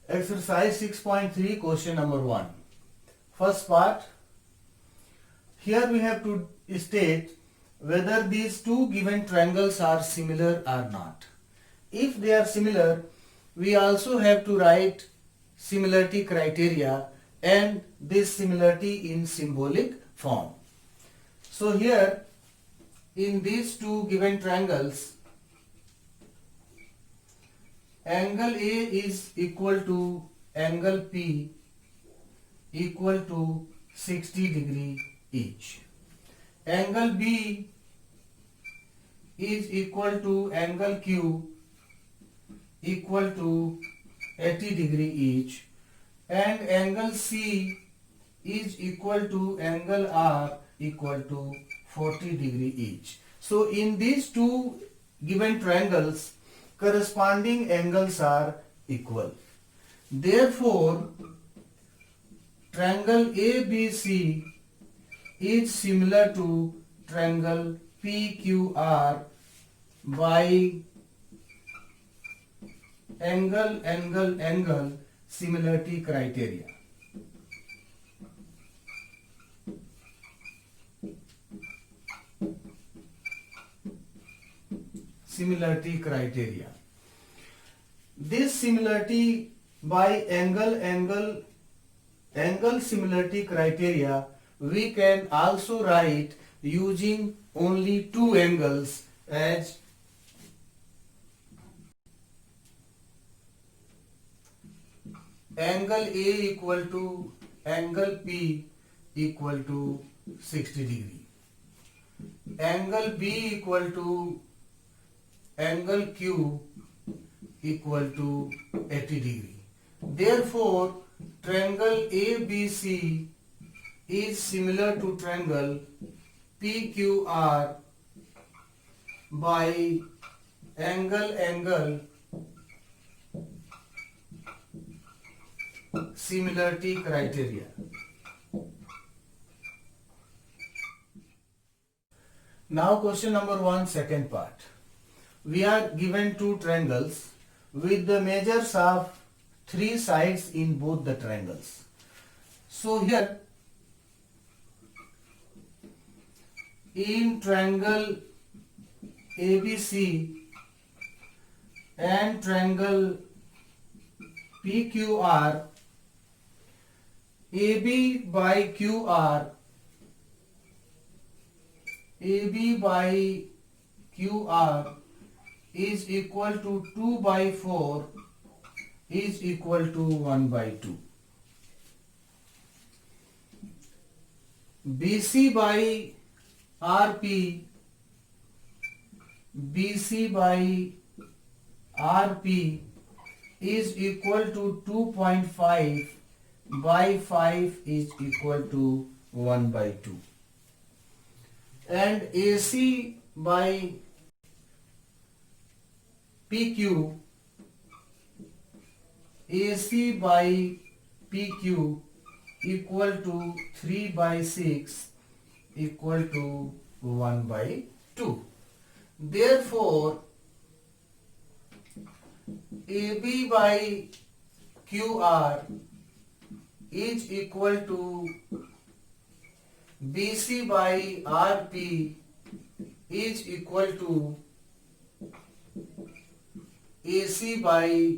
Exercise 6.3, question number 1. First part. Here we have to state whether these two given triangles are similar or not. If they are similar, we also have to write similarity criteria and this similarity in symbolic form. So here in these two given triangles, angle A is equal to angle P equal to 60 degree each. Angle B is equal to angle Q equal to 80 degree each, and angle C is equal to angle R equal to 40 degree each. So in these two given triangles, corresponding angles are equal. Therefore, triangle ABC is similar to triangle PQR by angle similarity criteria. Similarity criteria. This similarity by angle similarity criteria we can also write using only two angles as angle A equal to angle P equal to 60 degree, angle B equal to angle Q equal to 80 degree. Therefore, triangle ABC is similar to triangle PQR by angle similarity criteria. Now question number 1, second part. We are given two triangles with the measures of three sides in both the triangles. So here in triangle ABC and triangle PQR, AB by QR is equal to 2 by 4 is equal to 1 by 2. BC by RP is equal to 2.5 by 5 is equal to 1 by 2. And AC by PQ equal to 3 by 6 equal to 1 by 2. Therefore, AB by QR is equal to BC by RP is equal to AC by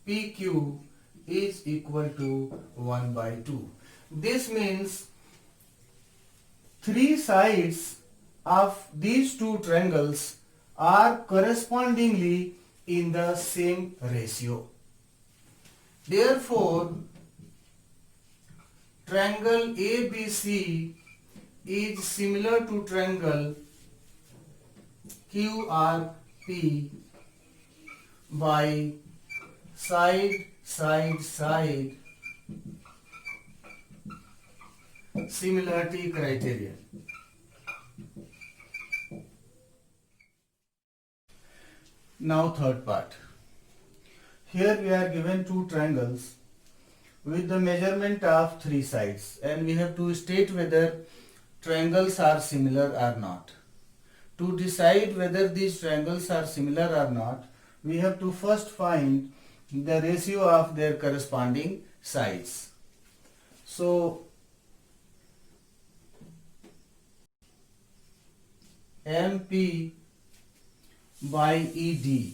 PQ is equal to 1 by 2. This means three sides of these two triangles are correspondingly in the same ratio. Therefore, triangle ABC is similar to triangle QRP by side similarity criteria. Now third part. Here we are given two triangles with the measurement of three sides and we have to state whether triangles are similar or not. To decide whether these triangles are similar or not, we have to first find the ratio of their corresponding sides. So MP by ED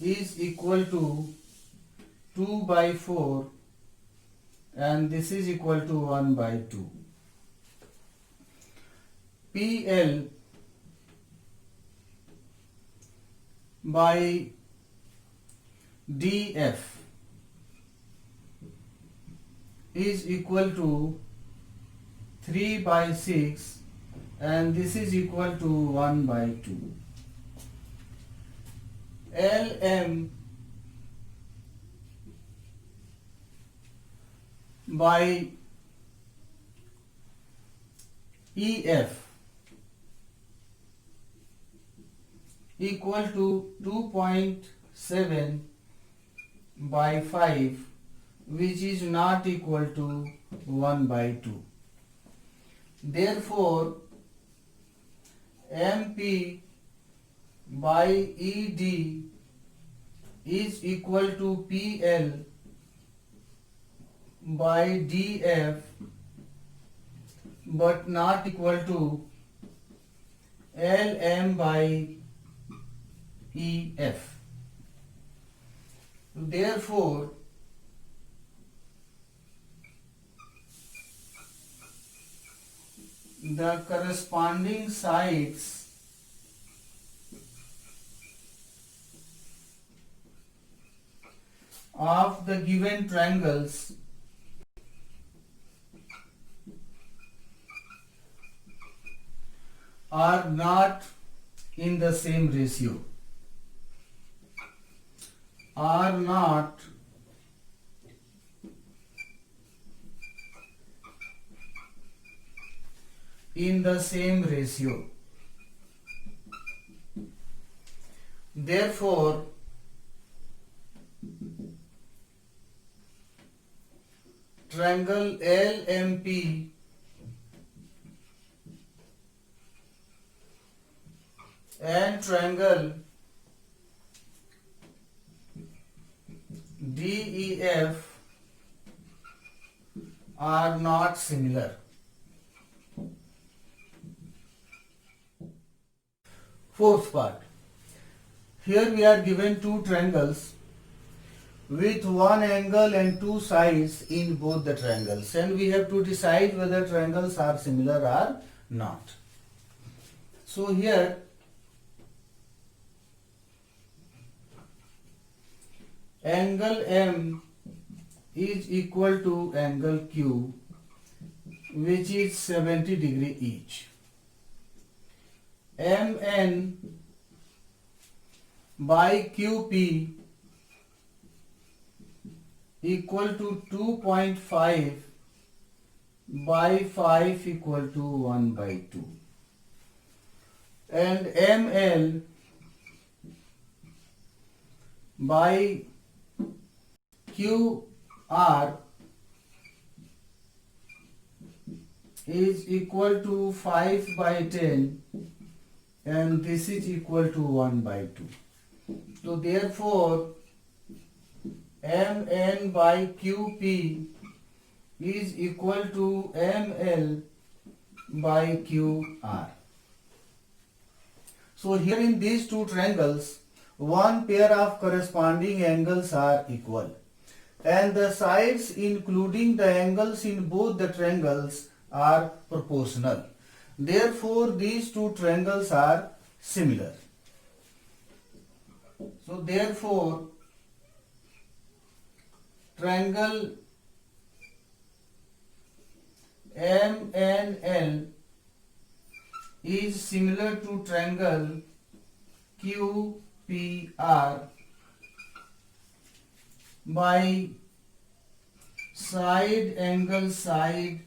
is equal to 2 by 4 and this is equal to 1 by 2. PL by DF is equal to 3 by 6 and this is equal to 1 by 2. LM by EF equal to 2.7 by 5, which is not equal to 1 by 2. Therefore, MP by ED is equal to PL by DF but not equal to LM by EF. Therefore, the corresponding sides of the given triangles are not in the same ratio. Are not in the same ratio. Therefore, triangle LMP and triangle DEF are not similar. Fourth part. Here we are given two triangles with one angle and two sides in both the triangles, and we have to decide whether triangles are similar or not. So here angle M is equal to angle Q, which is 70 degree each. MN by QP equal to 2.5 by 5 equal to 1 by 2. And ML by QR is equal to 5 by 10 and this is equal to 1 by 2. So therefore MN by QP is equal to ML by QR. So here in these two triangles, one pair of corresponding angles are equal, and the sides including the angles in both the triangles are proportional. Therefore, these two triangles are similar. So therefore, triangle MNL is similar to triangle QPR by side angle side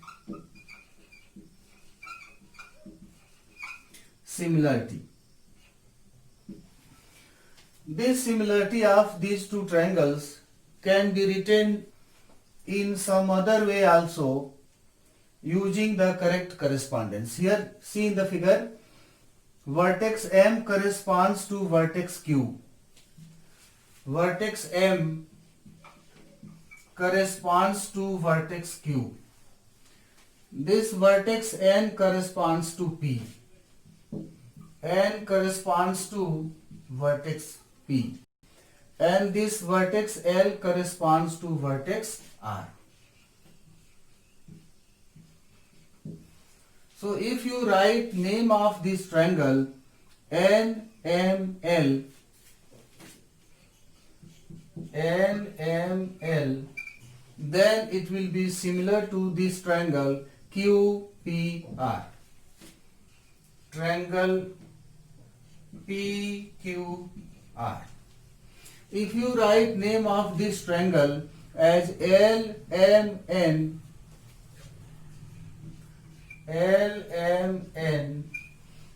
similarity. This similarity of these two triangles can be written in some other way also using the correct correspondence. Here see in the figure, vertex M corresponds to vertex Q. vertex M corresponds to vertex Q. This vertex N corresponds to P. N corresponds to vertex P. And this vertex L corresponds to vertex R. So if you write name of this triangle NML, then it will be similar to this triangle QPR. Triangle PQR. If you write name of this triangle as LMN,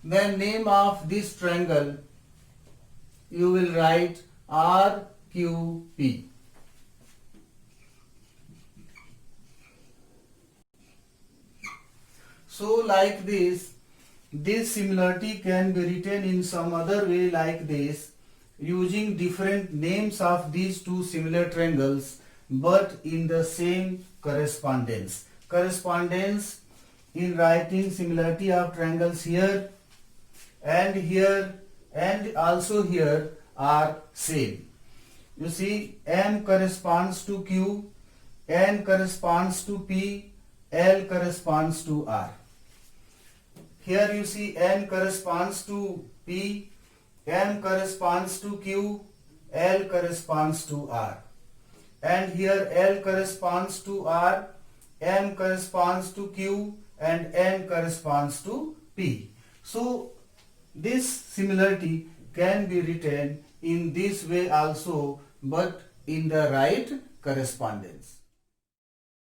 then name of this triangle you will write RQP. So like this similarity can be written in some other way like this, using different names of these two similar triangles but in the same correspondence. Correspondence in writing similarity of triangles here and also here are same. You see, M corresponds to Q, N corresponds to P, L corresponds to R. Here you see N corresponds to P, M corresponds to Q, L corresponds to R. And here L corresponds to R, M corresponds to Q, and N corresponds to P. So this similarity can be written in this way also, but in the right correspondence.